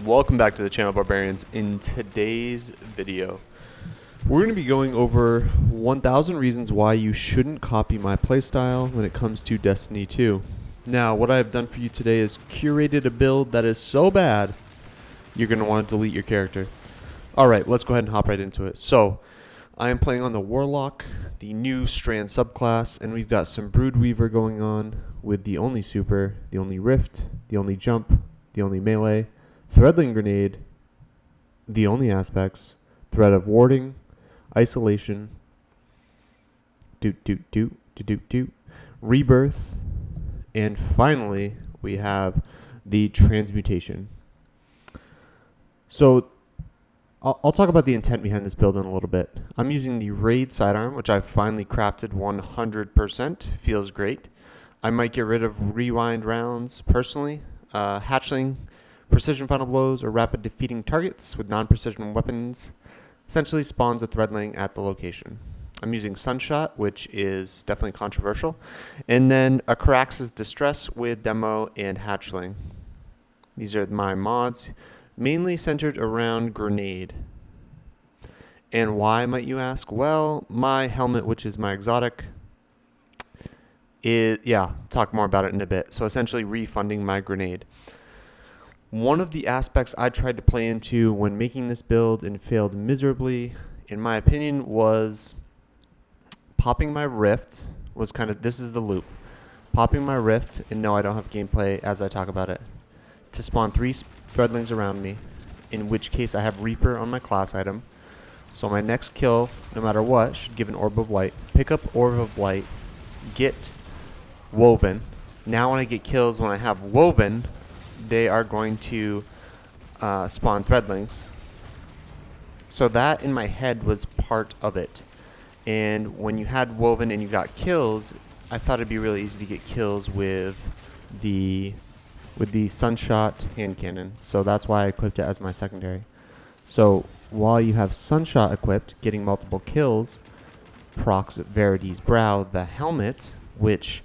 Welcome back to the channel, Barbarians. In today's video, we're going to be going over 1,000 reasons why you shouldn't copy my playstyle when it comes to Destiny 2. Now, what I've done for you today is curated a build that is so bad, you're going to want to delete your character. Alright, let's go ahead and hop right into it. So, I am playing on the Warlock, the new Strand subclass, and we've got some Broodweaver going on with the only super, the only rift, the only jump, the only melee, Threadling Grenade, the only aspects, threat of warding, isolation, rebirth, and finally we have the transmutation. So I'll talk about the intent behind this build in a little bit. I'm using the Raid Sidearm, which I've finally crafted 100%. Feels great. I might get rid of rewind rounds personally. Hatchling, precision final blows, or rapid defeating targets with non-precision weapons essentially spawns a Threadling at the location. I'm using Sunshot, which is definitely controversial, and then a Carax's Distress with Demo and Hatchling. These are my mods, mainly centered around Grenade. And why, might you ask? Well, my helmet, which is my exotic, talk more about it in a bit. So essentially refunding my Grenade. One of the aspects I tried to play into when making this build and failed miserably, in my opinion, was popping my Rift. This is the loop. Popping my Rift, and no, I don't have gameplay as I talk about it, to spawn 3 Threadlings around me, in which case I have Reaper on my class item. So my next kill, no matter what, should give an Orb of Light. Pick up Orb of Light, get Woven. Now when I get kills, when I have Woven, they are going to spawn Threadlings. So that in my head was part of it. And when you had Woven and you got kills, I thought it'd be really easy to get kills with the Sunshot hand cannon. So that's why I equipped it as my secondary. So while you have Sunshot equipped, getting multiple kills procs Verity's Brow, the helmet, which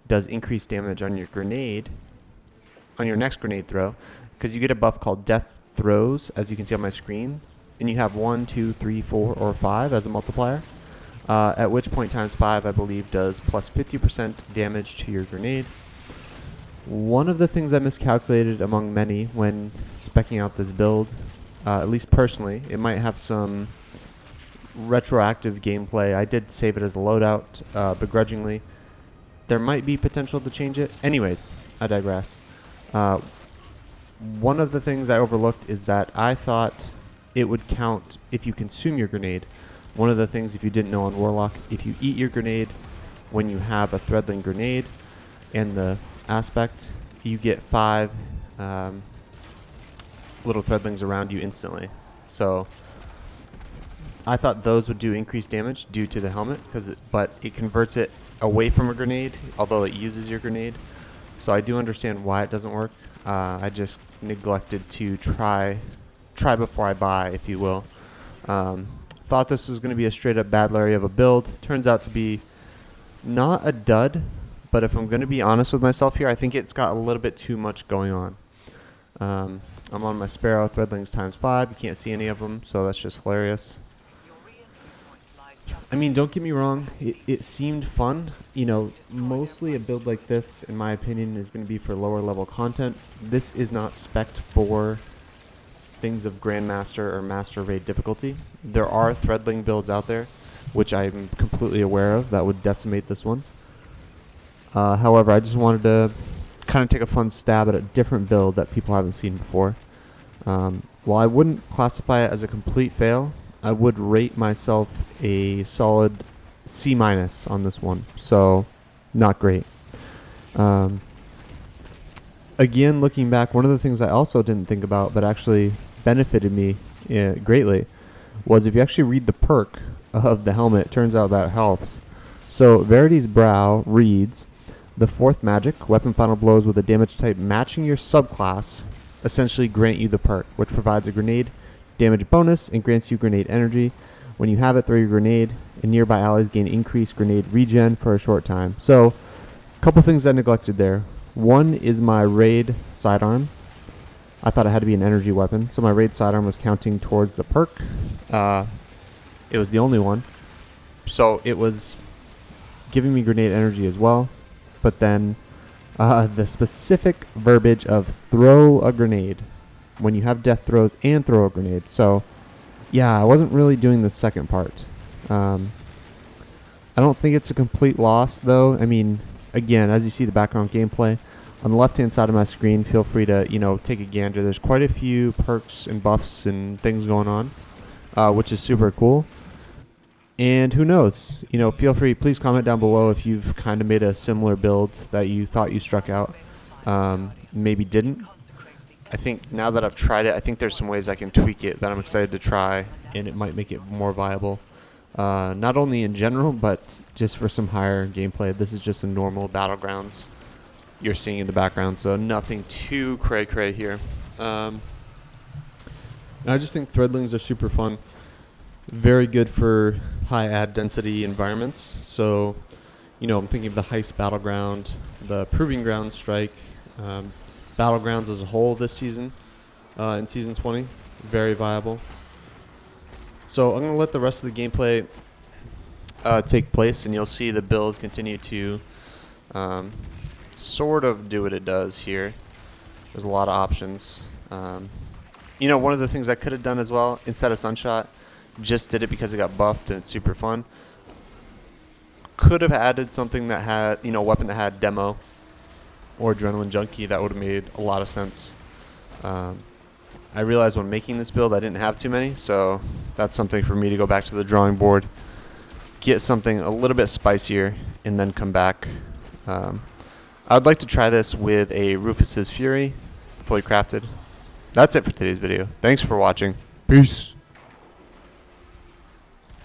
does increased damage on your grenade, on your next grenade throw, because you get a buff called Death Throws, as you can see on my screen, and you have 1, 2, 3, 4, or 5 as a multiplier, at which point times 5, I believe, does plus 50% damage to your grenade. One of the things I miscalculated among many when speccing out this build, at least personally, it might have some retroactive gameplay. I did save it as a loadout begrudgingly. There might be potential to change it. Anyways, I digress. One of the things I overlooked is that I thought it would count if you consume your grenade. One of the things, if you didn't know on Warlock, if you eat your grenade when you have a Threadling grenade and the aspect, you get 5 little Threadlings around you instantly. So I thought those would do increased damage due to the helmet, but it converts it away from a grenade, although it uses your grenade. So I do understand why it doesn't work. I just neglected to try before I buy, if you will. Thought this was going to be a straight up bad Larry of a build. Turns out to be not a dud, but if I'm going to be honest with myself here, I think it's got a little bit too much going on. I'm on my Sparrow Threadlings times 5. You can't see any of them, so that's just hilarious. I mean, don't get me wrong, it seemed fun. You know, mostly a build like this, in my opinion, is going to be for lower level content. This is not spec'd for things of Grandmaster or Master Raid difficulty. There are Threadling builds out there, which I'm completely aware of, that would decimate this one. However, I just wanted to kind of take a fun stab at a different build that people haven't seen before. While I wouldn't classify it as a complete fail, I would rate myself a solid C- on this one, so not great. Again, looking back, one of the things I also didn't think about, but actually benefited me greatly, was if you actually read the perk of the helmet, it turns out that helps. So Verity's Brow reads, the 4th magic, weapon final blows with a damage type matching your subclass, essentially grant you the perk, which provides a grenade damage bonus and grants you grenade energy. When you have it, throw your grenade, and nearby allies gain increased grenade regen for a short time. So, a couple things I neglected there. One is my Raid Sidearm. I thought it had to be an energy weapon, so my raid sidearm was counting towards the perk. It was the only one, so it was giving me grenade energy as well. But then the specific verbiage of throw a grenade when you have death throws and throw a grenade. So yeah, I wasn't really doing the second part. I don't think it's a complete loss though. I mean, again, as you see the background gameplay on the left hand side of my screen, feel free to take a gander. There's quite a few perks and buffs and things going on, which is super cool. And who knows, feel free, please comment down below if you've kind of made a similar build that you thought you struck out, maybe didn't. I think now that I've tried it, I think there's some ways I can tweak it that I'm excited to try, and it might make it more viable. Not only in general, but just for some higher gameplay. This is just a normal Battlegrounds you're seeing in the background, so nothing too cray-cray here. I just think Threadlings are super fun. Very good for high ad density environments. So, I'm thinking of the Heist Battleground, the Proving Ground Strike, Battlegrounds as a whole this season, in Season 20. Very viable. So I'm going to let the rest of the gameplay take place, and you'll see the build continue to sort of do what it does here. There's a lot of options. One of the things I could have done as well, instead of Sunshot, just did it because it got buffed and it's super fun. Could have added something that had, a weapon that had Demo or Adrenaline Junkie. That would have made a lot of sense. I realized when making this build I didn't have too many, so that's something for me to go back to the drawing board, get something a little bit spicier, and then come back. I would like to try this with a Rufus's Fury, fully crafted. That's it for today's video. Thanks for watching. Peace.